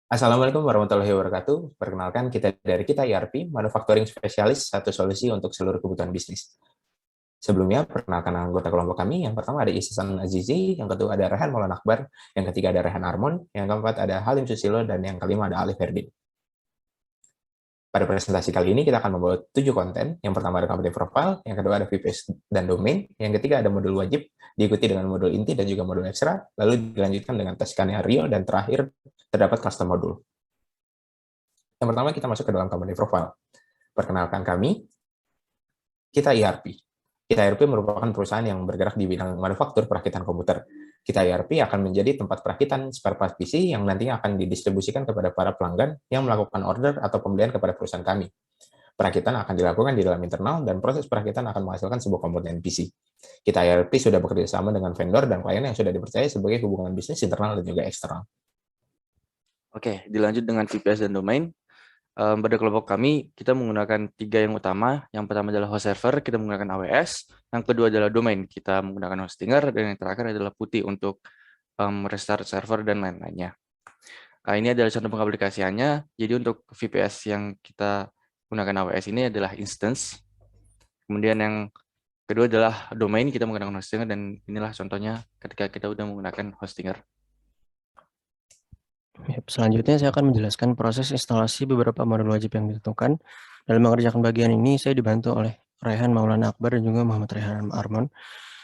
Assalamualaikum warahmatullahi wabarakatuh. Perkenalkan kita ERP, Manufacturing Specialist, satu solusi untuk seluruh kebutuhan bisnis. Sebelumnya, perkenalkan anggota kelompok kami. Yang pertama ada Ihsan Azizi, yang kedua ada Rehan Maulana Akbar, yang ketiga ada Rehan Armon, yang keempat ada Halim Susilo, dan yang kelima ada Alif Herdin. Pada presentasi kali ini kita akan membawa 7 konten. Yang pertama ada company profile, yang kedua ada VPS dan domain, yang ketiga ada modul wajib, diikuti dengan modul inti dan juga modul ekstra, lalu dilanjutkan dengan tes skenario, dan terakhir terdapat custom modul. Yang pertama kita masuk ke dalam company profile. Perkenalkan kami, kita ERP. Kita ERP merupakan perusahaan yang bergerak di bidang manufaktur perakitan komputer. Kita ERP akan menjadi tempat perakitan spare part PC yang nantinya akan didistribusikan kepada para pelanggan yang melakukan order atau pembelian kepada perusahaan kami. Perakitan akan dilakukan di dalam internal dan proses perakitan akan menghasilkan sebuah komponen PC. Kita ERP sudah bekerja sama dengan vendor dan klien yang sudah dipercaya sebagai hubungan bisnis internal dan juga eksternal. Oke, dilanjut dengan VPS dan domain. Pada kelompok kami, kita menggunakan 3 yang utama. Yang pertama adalah host server, kita menggunakan AWS. Yang kedua adalah domain, kita menggunakan Hostinger. Dan yang terakhir adalah Putih untuk restart server dan lain-lainnya. Ini adalah contoh pengaplikasiannya. Jadi untuk VPS yang kita gunakan AWS ini adalah instance. Kemudian yang kedua adalah domain, kita menggunakan Hostinger. Dan inilah contohnya ketika kita sudah menggunakan Hostinger. Selanjutnya saya akan menjelaskan proses instalasi beberapa modul wajib yang ditentukan. Dalam mengerjakan bagian ini, saya dibantu oleh Rehan Maulana Akbar dan juga Muhammad Rehan Armon.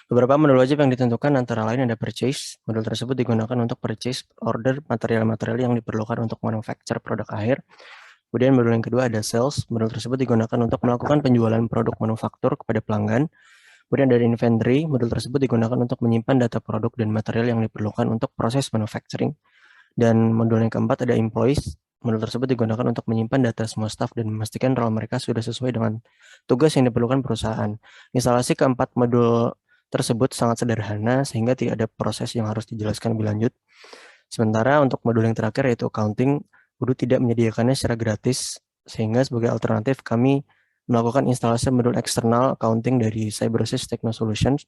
Beberapa modul wajib yang ditentukan antara lain ada purchase. Modul tersebut digunakan untuk purchase order material-material yang diperlukan untuk manufacture produk akhir. Kemudian modul yang kedua ada sales. Modul tersebut digunakan untuk melakukan penjualan produk manufaktur kepada pelanggan. Kemudian dari inventory, modul tersebut digunakan untuk menyimpan data produk dan material yang diperlukan untuk proses manufacturing. Dan modul yang keempat ada employees. Modul tersebut digunakan untuk menyimpan data semua staff dan memastikan role mereka sudah sesuai dengan tugas yang diperlukan perusahaan. Instalasi keempat modul tersebut sangat sederhana sehingga tidak ada proses yang harus dijelaskan lebih lanjut. Sementara untuk modul yang terakhir yaitu accounting, Udu tidak menyediakannya secara gratis sehingga sebagai alternatif kami melakukan instalasi modul eksternal accounting dari CyberSys Techno Solutions.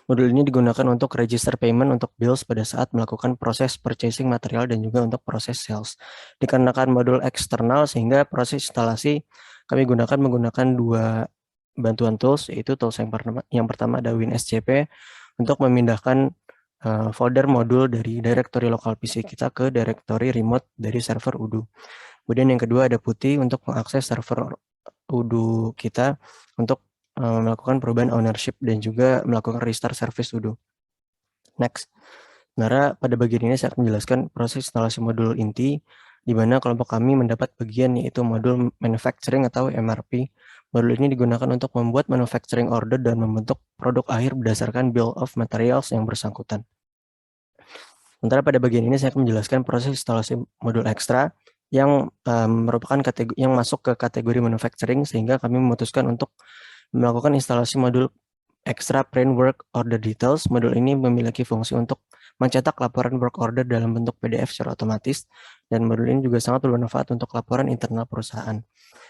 Modul ini digunakan untuk register payment untuk bills pada saat melakukan proses purchasing material dan juga untuk proses sales. Dikarenakan modul eksternal sehingga proses instalasi kami menggunakan 2 bantuan tools, yaitu tools yang pertama ada WinSCP untuk memindahkan folder modul dari directory lokal PC kita ke directory remote dari server Udu. Kemudian yang kedua ada Putih untuk mengakses server Udu kita untuk melakukan perubahan ownership dan juga melakukan restart service Udu. Next. Sebenarnya pada bagian ini saya akan menjelaskan proses instalasi modul inti, di mana kelompok kami mendapat bagian yaitu modul manufacturing atau MRP. Modul ini digunakan untuk membuat manufacturing order dan membentuk produk akhir berdasarkan bill of materials yang bersangkutan. Sementara pada bagian ini saya akan menjelaskan proses instalasi modul ekstra yang merupakan yang masuk ke kategori manufacturing, sehingga kami memutuskan untuk melakukan instalasi modul ekstra print work order details. Modul ini memiliki fungsi untuk mencetak laporan work order dalam bentuk PDF secara otomatis, dan modul ini juga sangat bermanfaat untuk laporan internal perusahaan.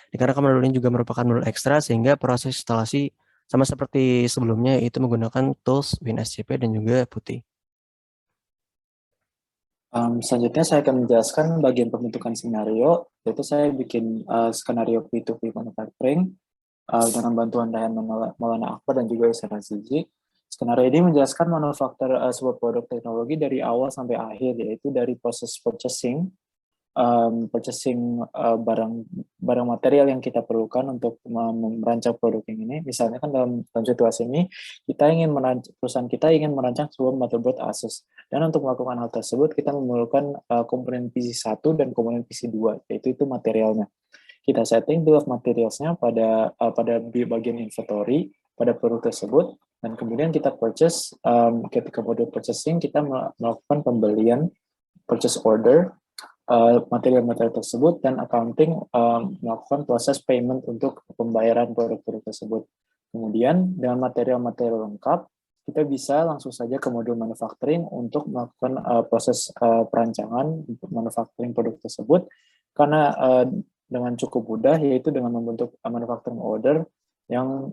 Dikarenakan modul ini juga merupakan modul ekstra, sehingga proses instalasi sama seperti sebelumnya, yaitu menggunakan tools WinSCP dan juga Putih. Selanjutnya saya akan menjelaskan bagian pembentukan skenario, yaitu saya bikin skenario P2P manufacturing dengan bantuan Rehan Maulana Akbar dan juga Ihsan Azizi. Skenario ini menjelaskan manufaktur sebuah produk teknologi dari awal sampai akhir, yaitu dari proses purchasing barang material yang kita perlukan untuk merancang produk yang ini. Misalnya kan dalam situasi ini perusahaan kita ingin merancang sebuah motherboard Asus, dan untuk melakukan hal tersebut kita memerlukan komponen PC1 dan komponen PC2, yaitu itu materialnya. Kita setting bill of materials-nya pada bagian inventory pada produk tersebut, dan kemudian kita purchase. Ketika modul purchasing kita melakukan pembelian purchase order material-material tersebut, dan accounting melakukan proses payment untuk pembayaran produk-produk tersebut. Kemudian dengan material-material lengkap, kita bisa langsung saja ke modul manufacturing untuk melakukan proses perancangan untuk manufacturing produk tersebut, karena dengan cukup mudah, yaitu dengan membentuk manufacturing order yang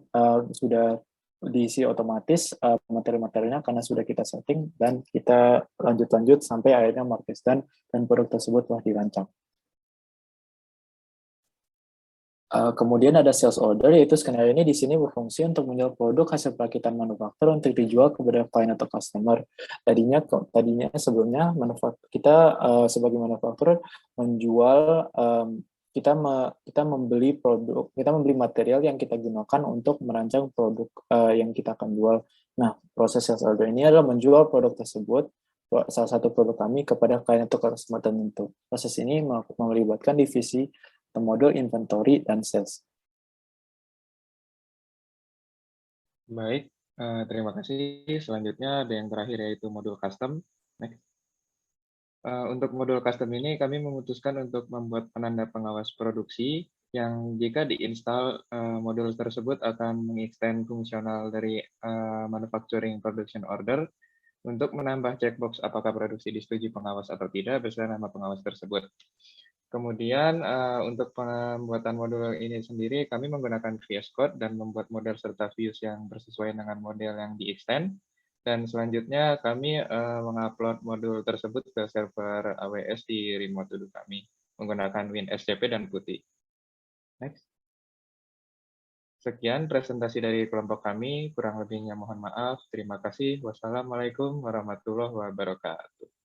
sudah diisi otomatis materi-materinya karena sudah kita setting, dan kita lanjut sampai akhirnya market done dan produk tersebut telah dirancang. Kemudian ada sales order, yaitu skenario ini di sini berfungsi untuk menjual produk hasil perakitan manufaktur untuk dijual kepada klien atau customer. Tadinya sebelumnya kita sebagai manufaktur menjual, kita membeli produk, kita membeli material yang kita gunakan untuk merancang produk yang kita akan jual. Nah, proses sales order ini adalah menjual produk tersebut, salah satu produk kami, kepada klien atau customer tertentu. Proses ini melibatkan divisi modul inventory dan sales. Baik, terima kasih. Selanjutnya ada yang terakhir yaitu modul custom. Next. Untuk modul custom ini kami memutuskan untuk membuat penanda pengawas produksi yang jika diinstal modul tersebut akan mengextend fungsional dari manufacturing production order untuk menambah checkbox apakah produksi disetujui pengawas atau tidak beserta nama pengawas tersebut. Kemudian untuk pembuatan modul ini sendiri, kami menggunakan VS Code dan membuat model serta views yang bersesuaian dengan model yang di-extend. Dan selanjutnya kami mengupload modul tersebut ke server AWS di remote to do kami menggunakan WinSCP dan PuTTY. Next. Sekian presentasi dari kelompok kami, kurang lebihnya mohon maaf. Terima kasih. Wassalamualaikum warahmatullahi wabarakatuh.